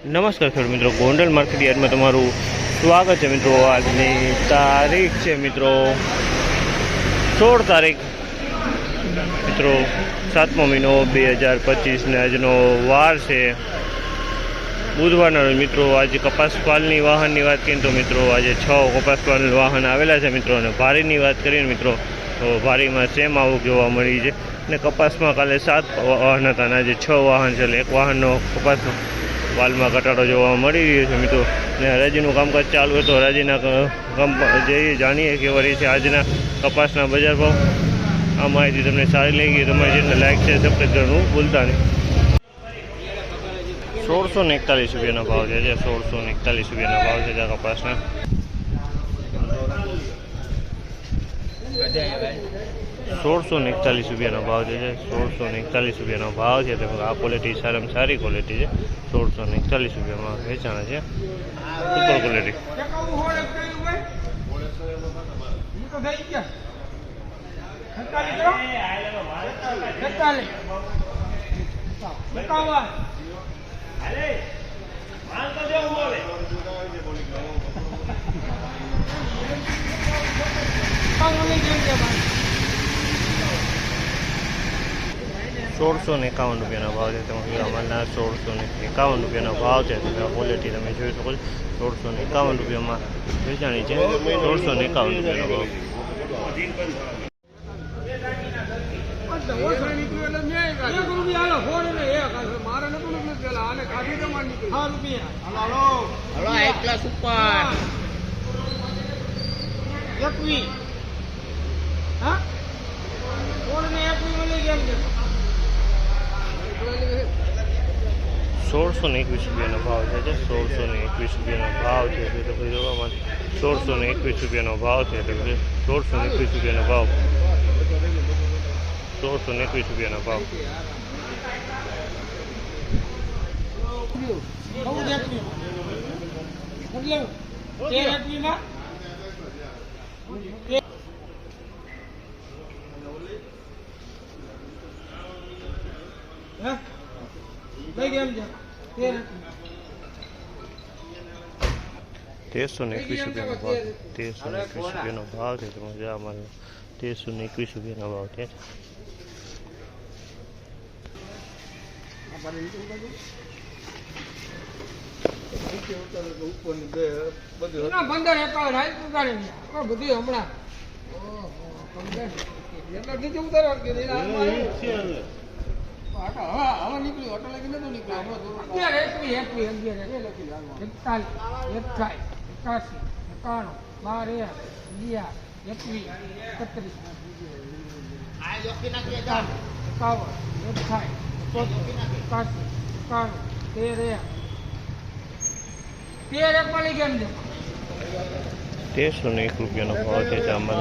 નમસ્કાર ખેડૂત મિત્રો, ગોંડલ માર્કેટ યાર્ડમાં તમારું સ્વાગત છે મિત્રો। આજની તારીખ છે મિત્રો 16 તારીખ મિત્રો 7મો મહિનો 2025 ને આજનો વાર છે બુધવારના રોજ મિત્રો। આજે કપાસપાલની વાહનની વાત કરીએ તો મિત્રો આજે 6 કપાસપાલ વાહન આવેલા છે મિત્રો। અને ભારીની વાત કરીએ મિત્રો તો ભારીમાં સેમ આવક જોવા મળી છે અને કપાસમાં કાલે 7 વાહન હતા અને આજે 6 વાહન છે, એટલે એક વાહનનો કપાસનો વાલમાં ઘટાડો જોવા મળી રહ્યો છે મિત્રો। ને હરાજીનું કામકાજ ચાલુ હતું, હરાજીના જઈએ જાણીએ કેવા રહી છે આજના કપાસના બજાર ભાવ। આ માહિતી તમને સારી લાગી તમારી ચેનલ લાઈક છે સબસ્ક્રાઈબ કરવાનું ભૂલતા નહીં। 1641 રૂપિયાનો ભાવ છે, 1641 રૂપિયાનો ભાવ છે કપાસના। 1641 રૂપિયાનો ભાવ છે, 1641 રૂપિયાનો ભાવ છે। તો આ ક્વોલિટી સારામાં સારી ક્વોલિટી છે, 1641 રૂપિયામાં વેચાણ છે, સુપર ક્વોલિટી। ₹1651 રૂપિયાનો ભાવ છે, તમે અમારના 1651 રૂપિયાનો ભાવ છે। તમે ક્વોલિટી તમે જોઈ શકો છો, 1651 રૂપિયામાં વેચાણી છે, 1651 રૂપિયાનો ભાવ। ₹1621 રૂપિયાનો ભાવ છે, 1621 રૂપિયાનો ભાવ છે। 1621 રૂપિયાનો ભાવ છે, 1621 રૂપિયાનો ભાવ, 1621 રૂપિયાનો ભાવ। ₹1321 રૂપિયાનો ભાવ, 1321 રૂપિયાનો ભાવ છે। તમે જ્યાં અમારે 1321 રૂપિયાનો ભાવ છે। ₹1301 રૂપિયાનો ભાવ છે ચામલ।